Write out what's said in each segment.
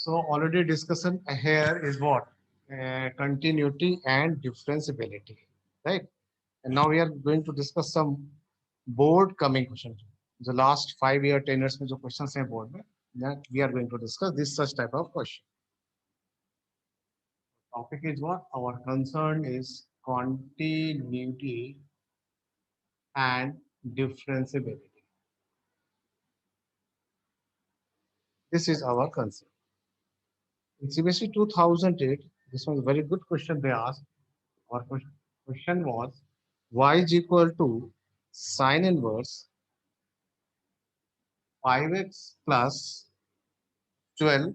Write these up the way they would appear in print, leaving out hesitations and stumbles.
So already discussion here is what? Continuity and differentiability, right? And now we are going to discuss some board coming questions. The last 5 year, 10 years में जो questions हैं board में, that we are going to discuss this such type of question. Topic is what? Our concern is continuity and differentiability. This is our concern. In CBSE 2008, this was a very good question they asked. Our question was y is equal to sine inverse 5x plus 12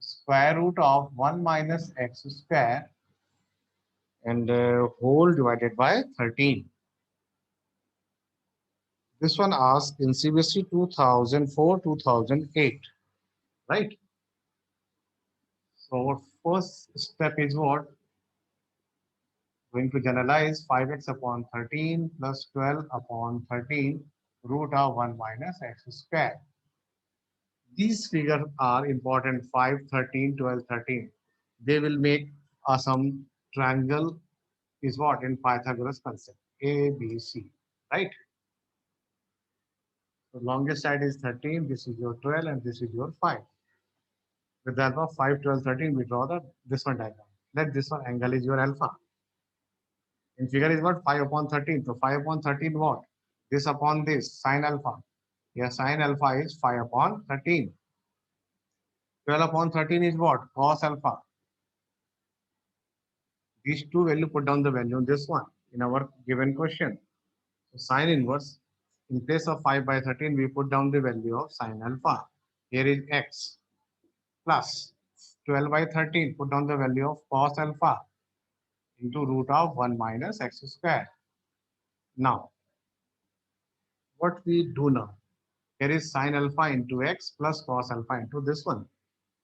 square root of 1 minus x square and whole divided by 13. This one asked in CBSE 2004-2008, right? So our first step is what? Going to generalize 5x upon 13 plus 12 upon 13 root of 1 minus x square. These figures are important: 5, 13, 12, 13. They will make some triangle is what in Pythagoras concept, ABC, right? The longest side is 13, this is your 12 and this is your 5. With the help of 5, 12, 13, we draw this one diagram. Let this one angle is your alpha. In figure is what? 5 upon 13. So 5 upon 13 what? This upon this, sine alpha. Here sine alpha is 5 upon 13. 12 upon 13 is what? Cos alpha. These two value, put down the value on this one in our given question. So sine inverse, in place of 5 by 13, we put down the value of sine alpha. Here is x plus 12 by 13, put down the value of cos alpha into root of 1 minus x square. Now, what we do now? Here is sine alpha into x plus cos alpha into this one.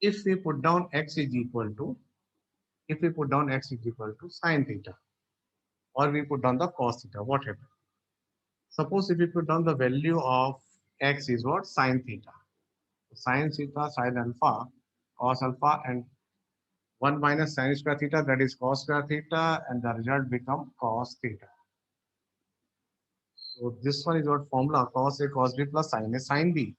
If we put down x is equal to, sine theta, or we put down the cos theta, what happens? Suppose if we put down the value of x is what? Sine theta. Sine theta, sine alpha, cos alpha, and 1 minus sine square theta, that is cos square theta, and the result become cos theta. So this one is what formula: cos A cos B plus sin A sin B.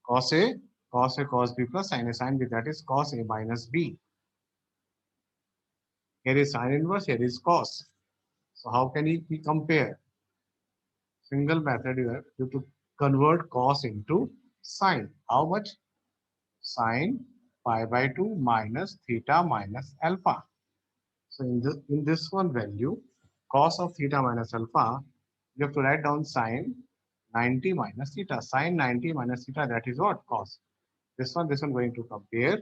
Cos A cos B plus sin A sin B, that is cos A minus B. Here is sine inverse, here is cos. So how can we compare? Single method here, you to convert cos into sine. How much? Sine pi by 2 minus theta minus alpha. So in this one value, cos of theta minus alpha, you have to write down sine 90 minus theta. Sine 90 minus theta, that is what? Cos. This one going to compare.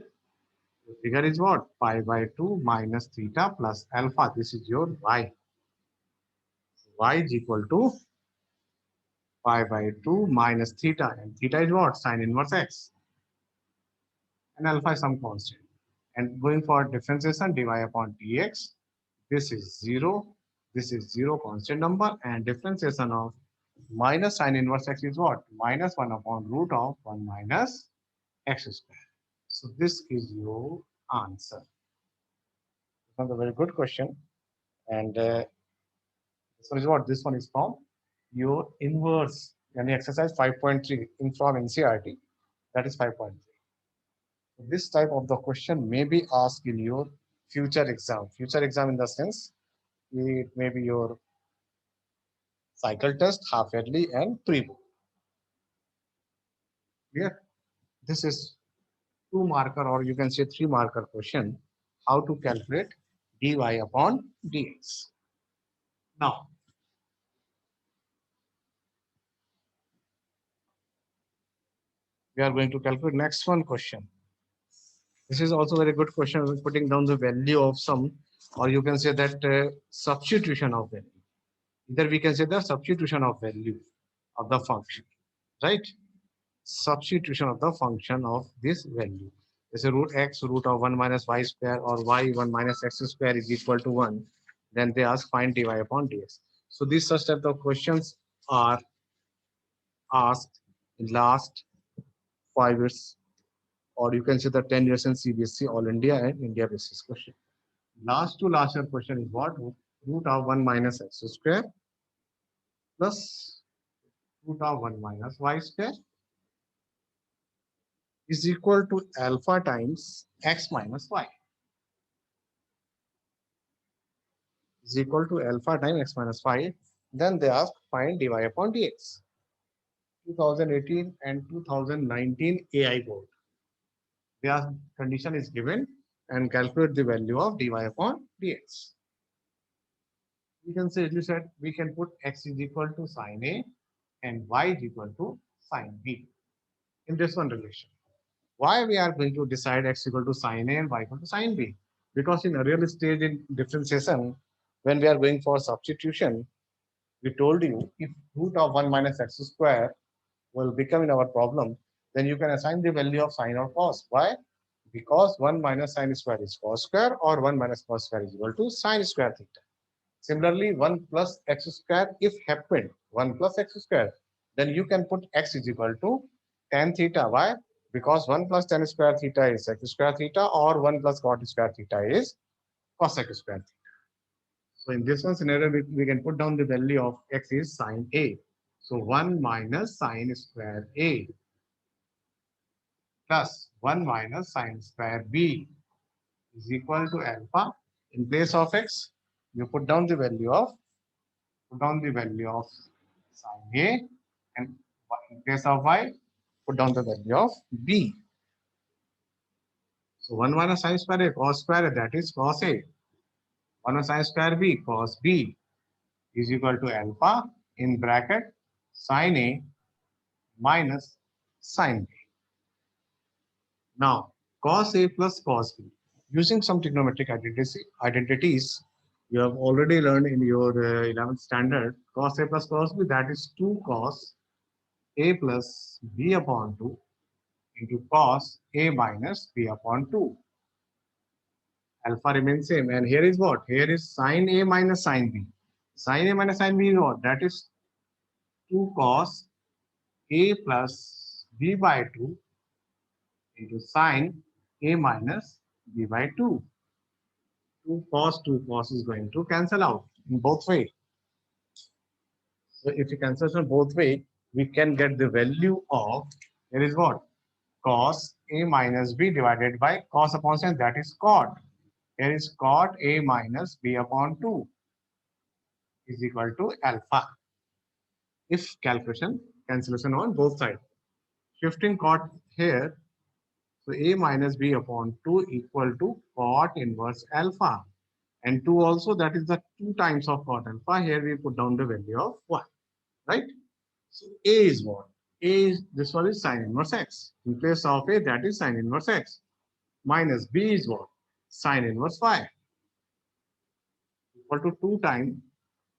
The figure is what? Pi by 2 minus theta plus alpha. This is your y. Y is equal to pi by 2 minus theta. And theta is what? Sine inverse x. And alpha is some constant. And going for differentiation, dy upon dx. This is 0. This is 0 constant number. And differentiation of minus sine inverse x is what? Minus 1 upon root of 1 minus x square. So this is your answer. This is a very good question. And this one is what? This one is from your inverse. Yani exercise 5.3 in from NCERT. That is 5.3. This type of the question may be asked in your future exam. Future exam in the sense, it may be your cycle test, half yearly, and pre-board. Clear? This is 2 marker, or you can say 3 marker question. How to calculate dy upon dx. Now, we are going to calculate next one question. This is also very good question. We're putting down the value of some, or you can say that substitution of value. Either we can say the substitution of value of the function, right? Substitution of the function of this value. Let's say root x root of 1 minus y square, or y 1 minus x square is equal to 1. Then they ask find dy upon dx. So these such type of questions are asked in last 5 years or you can say the 10 years in CBSE, All India and India basis question. Last to last year question is what? Root of 1 minus x square plus root of 1 minus y square is equal to alpha times x minus y is equal to alpha times x minus y. Then they ask find dy upon dx. 2018 and 2019 AI board. Their condition is given and calculate the value of dy upon dx. We can say, as you said, we can put x is equal to sine A and y is equal to sine B in this one relation. Why we are going to decide x equal to sine A and y equal to sine B? Because in earlier stage in differentiation, when we are going for substitution, we told you if root of 1 minus x square will become in our problem, then you can assign the value of sine or cos. Why? Because 1 minus sine square is cos square or 1 minus cos square is equal to sine square theta. Similarly, 1 plus x square, if happened, 1 plus x square, then you can put x is equal to tan theta. Why? Because 1 plus tan square theta is sec square theta or 1 plus cot square theta is cosec square theta. So in this one scenario, we can put down the value of x is sine A. So 1 minus sine square A plus 1 minus sine square B is equal to alpha. In place of x, you put down the value of sine A, and in place of y, put down the value of B. So 1 minus sine square A cos square A, that is cos A. 1 minus sine square B cos B is equal to alpha in bracket sine A minus sine B. Now, cos A plus cos B. Using some trigonometric identities, you have already learned in your 11th standard, cos A plus cos B, that is 2 cos A plus B upon 2 into cos A minus B upon 2. Alpha remains same. And here is what? Here is sine A minus sine B. Sine A minus sine B is what? That is 2 cos A plus B by 2 into sine A minus B by 2. 2 cos is going to cancel out in both ways. So if you cancel on both ways, we can get the value of, here is what? Cos A minus B divided by cos upon sine, that is cot. Here is cot A minus B upon 2 is equal to alpha. If cancellation on both sides. Shifting cot here, so A minus B upon 2 equal to cot inverse alpha. And 2 also, that is the 2 times of cot alpha. Here we put down the value of 1, right? So A is what? A is, this one is sine inverse x. In place of A, that is sine inverse x. Minus B is what? Sine inverse y. Equal to 2 times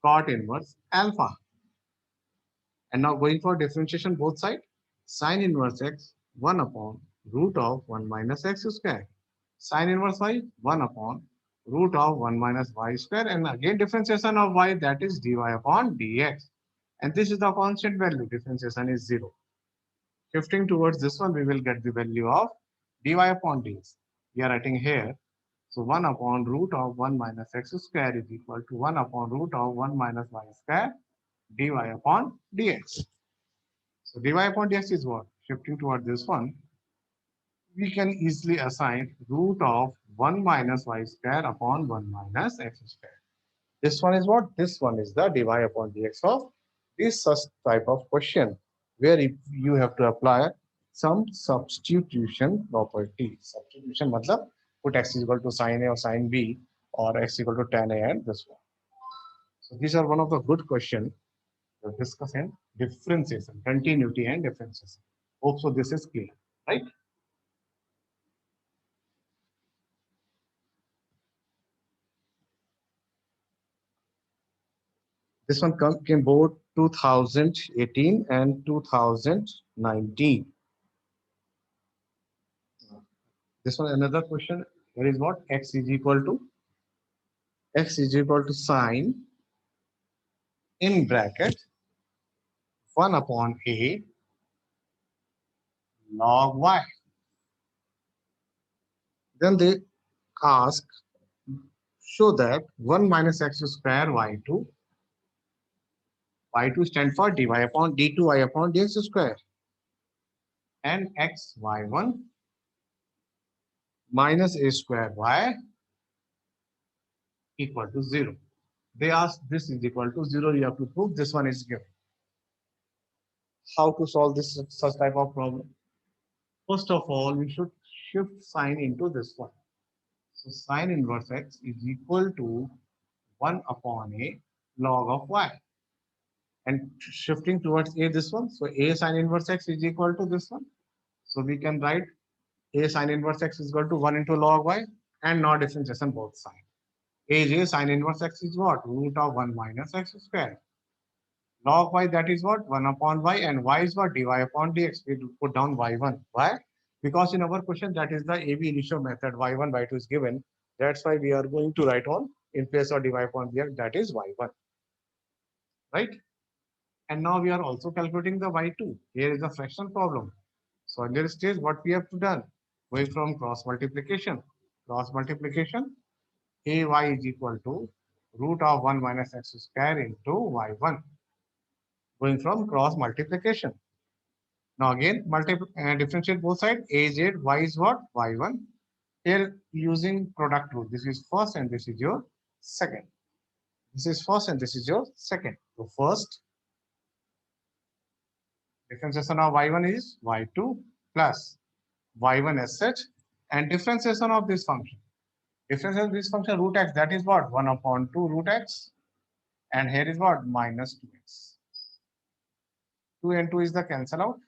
cot inverse alpha. And now going for differentiation both sides, sine inverse x 1 upon root of 1 minus x square. Sine inverse y 1 upon root of 1 minus y square. And again differentiation of y, that is dy upon dx. And this is the constant value, differentiation is 0. Shifting towards this one, we will get the value of dy upon dx. We are writing here. So 1 upon root of 1 minus x square is equal to 1 upon root of 1 minus y square dy upon dx. So dy upon dx is what? Shifting toward this one, we can easily assign root of 1 minus y square upon 1 minus x square. This one is what? This one is the dy upon dx of this such type of question, where if you have to apply some substitution property. Substitution matlab put x is equal to sine A or sine B or x equal to tan A and this one. So these are one of the good questions to discuss in differentiation, continuity and differentiation. Hope so this is clear, right? This one came both 2018 and 2019. This one another question. Here is what? X is equal to sine in bracket 1 upon a log y. Then they ask, show that 1 minus x square y2 stand for dy upon d2y upon dx square, and x y1 minus a square y equal to 0. They ask this is equal to 0. You have to prove this one is given. How to solve this such type of problem? First of all, we should shift sign into this one. So sine inverse x is equal to 1 upon a log of y. And shifting towards a this one. So a sine inverse x is equal to this one. So we can write a sine inverse x is equal to 1 into log y, and now differentiation both sides. A sine inverse x is what? Root of 1 minus x square. Log y, that is what? 1 upon y, and y is what? Dy upon dx. We put down y1. Why? Because in our question, that is the AB initio method. y1, y2 is given. That's why we are going to write on in place of dy upon dx, that is y1. Right? And now we are also calculating the y2. Here is a fraction problem. So earlier stage, what we have to done? Going from cross multiplication. Cross multiplication, ay is equal to root of 1 minus x square into y1. Going from cross multiplication. Now again, differentiate both sides. Az, y is what? Y1. Here using product rule. This is first and this is your second. This is first and this is your second. So first, differentiation of y1 is y2 plus y1 as such, and differentiation of this function. Differentiation of this function root x, that is what? 1 upon 2 root x, and here is what? Minus 2x. 2 and 2 is the cancel out.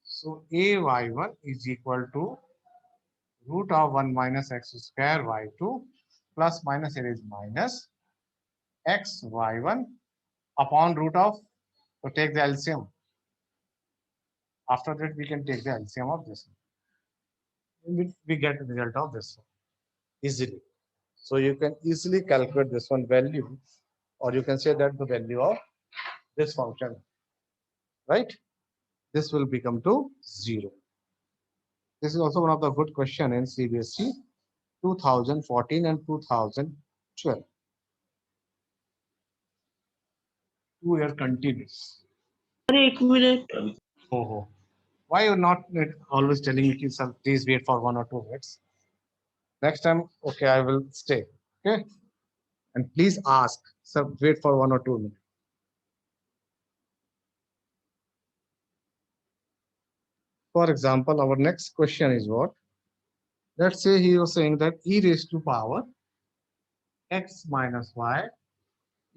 So ay1 is equal to root of 1 minus x square y2 plus minus, here is minus x y1 upon root of, so take the LCM. After that, we can take the LCM of this one. We get the result of this one easily. So you can easily calculate this one value, or you can say that the value of this function, right? This will become to 0. This is also one of the good question in CBSE 2014 and 2012. 2-year continuous. एक minute Oh, why you not always telling me, sir, please wait for 1 or 2 minutes? Next time, okay, I will stay. Okay, and please ask, sir, wait for 1 or 2 minutes. For example, our next question is what? Let's say he was saying that e raised to power x minus y,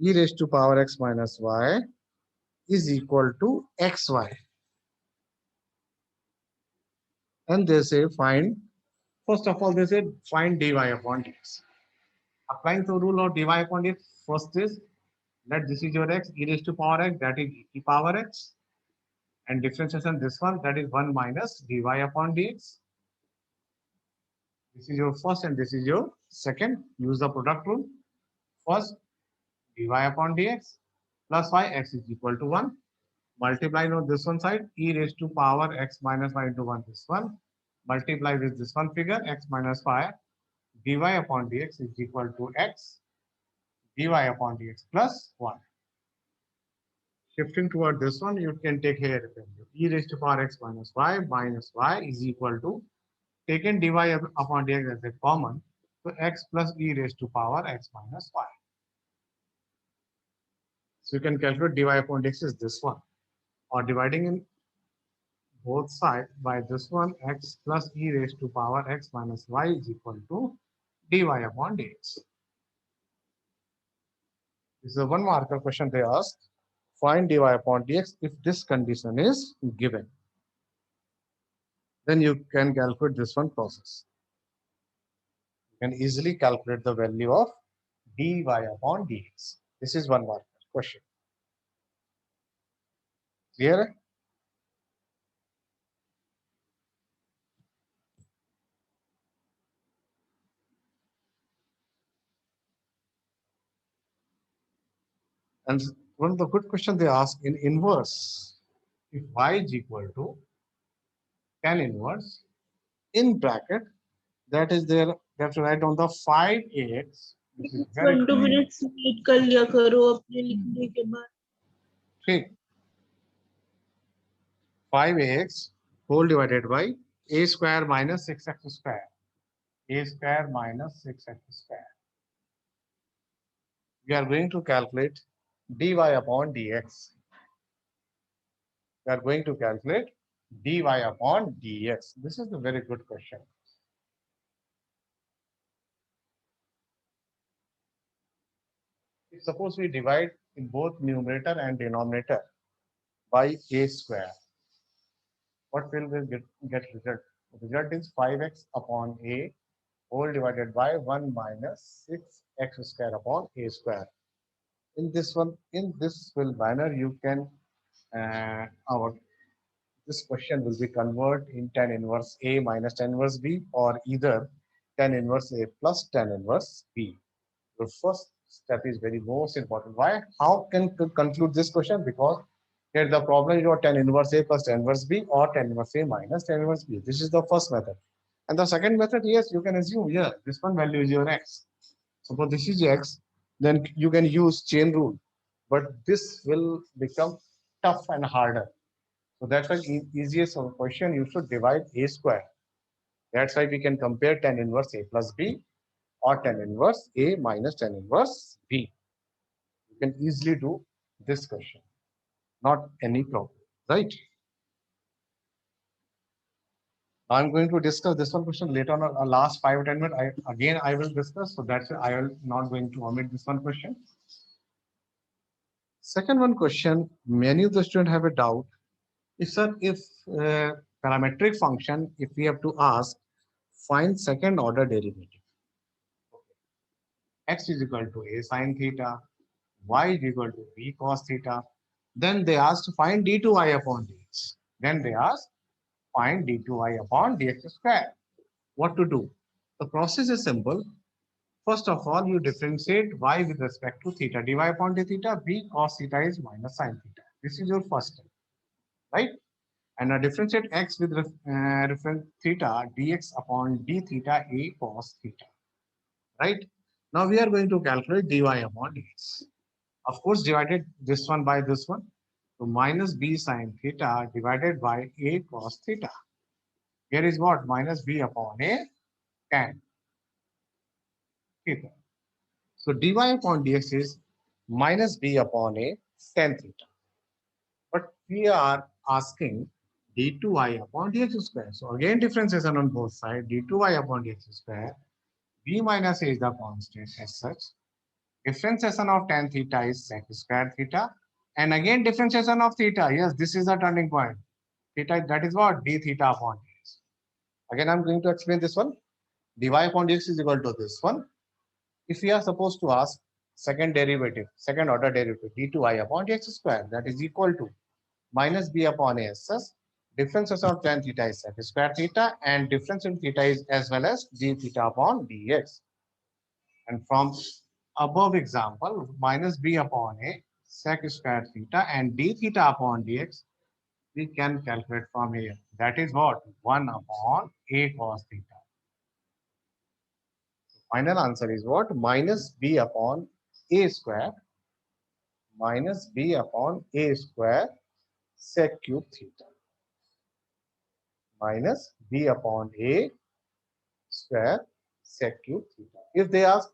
e raised to power x minus y is equal to xy. And they say find, first of all, they say find dy upon dx. Applying the rule of dy upon dx, first is let this is your x, e raised to power x, that is e power x, and differentiation this one, that is 1 minus dy upon dx. This is your first and this is your second. Use the product rule. First, dy upon dx plus y, x is equal to 1. Multiply on this one side, e raised to power x minus y into 1, this one. Multiply with this one figure, x minus y, dy upon dx is equal to x, dy upon dx plus 1. Shifting toward this one, you can take here value. E raised to power x minus y is equal to, taken dy upon dx as a common, so x plus e raised to power x minus y. So you can calculate dy upon dx is this one, or dividing in both sides by this one, x plus e raised to power x minus y is equal to dy upon dx. This is a one marker question they asked. Find dy upon dx if this condition is given. Then you can calculate this one process. You can easily calculate the value of dy upon dx. This is one marker question. Clear? And one of the good questions they ask in inverse, if y is equal to tan inverse in bracket, that is there, they have to write down the 5ax, which is very 1-2 minutes wait कर लिया करो अपने लिखने के बाद. ठीक, 5ax whole divided by a square minus 6x square, a square minus 6x square. We are going to calculate dy upon dx. We are going to calculate dy upon dx. This is a very good question. If suppose we divide in both numerator and denominator by a square, what will we get result? The result is 5x upon a whole divided by 1 minus 6x square upon a square. In this one, in this will manner, you can this question will be convert in tan inverse a minus tan inverse b, or either tan inverse a plus tan inverse b. The first step is very most important. Why? How can conclude this question? Because here the problem is your tan inverse a plus tan inverse b, or tan inverse a minus tan inverse b. This is the first method. And the second method, yes, you can assume, yeah, this one value is your x. Suppose this is x, then you can use chain rule. But this will become tough and harder. So that's why easiest question, you should divide a square. That's why we can compare tan inverse a plus b or tan inverse a minus tan inverse b. You can easily do this question. Not any problem, right? I'm going to discuss this one question later on. Last 5 or 10 minutes. I will discuss. So that's why I will not going to omit this one question. Second one question. Many of the students have a doubt. If sir, if parametric function, if we have to ask, find second order derivative. X is equal to a sine theta, y is equal to b cos theta. Then they ask to find d2y upon dx. Then they ask find d2y upon dx square. What to do? The process is simple. First of all, you differentiate y with respect to theta. dy upon d theta, b cos theta is minus sine theta. This is your first step, right? And differentiate x with reference theta, dx upon d theta, a cos theta, right? Now we are going to calculate dy upon dx. Of course, divided this one by this one. So minus b sine theta divided by a cos theta. Here is what? Minus b upon a tan theta. So dy upon dx is minus b upon a tan theta. But we are asking d2y upon dx square. So again, differentiation on both sides. d2y upon dx square. B minus a is the constant as such. Differentiation of tan theta is sec square theta. And again, differentiation of theta. Yes, this is the turning point. Theta, that is what? D theta upon dx. Again, I'm going to explain this one. dy upon dx is equal to this one. If we are supposed to ask second derivative, second order derivative, d2y upon dx square, that is equal to minus b upon a ss. Differentiation of tan theta is sec square theta, and difference in theta is as well as d theta upon dx. And from above example, minus b upon a sec square theta and d theta upon dx, we can calculate from here. That is what? 1 upon a cos theta. Final answer is what? Minus b upon a square minus b upon a square sec cube theta minus b upon a square sec cube theta. If they ask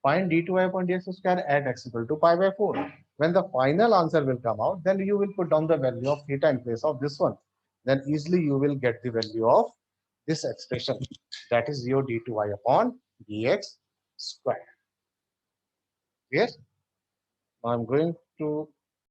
find d2y upon dx square at x equal to pi by 4, when the final answer will come out, then you will put down the value of theta in place of this one. Then easily you will get the value of this expression. That is your d2y upon dx square. Yes. Now I'm going to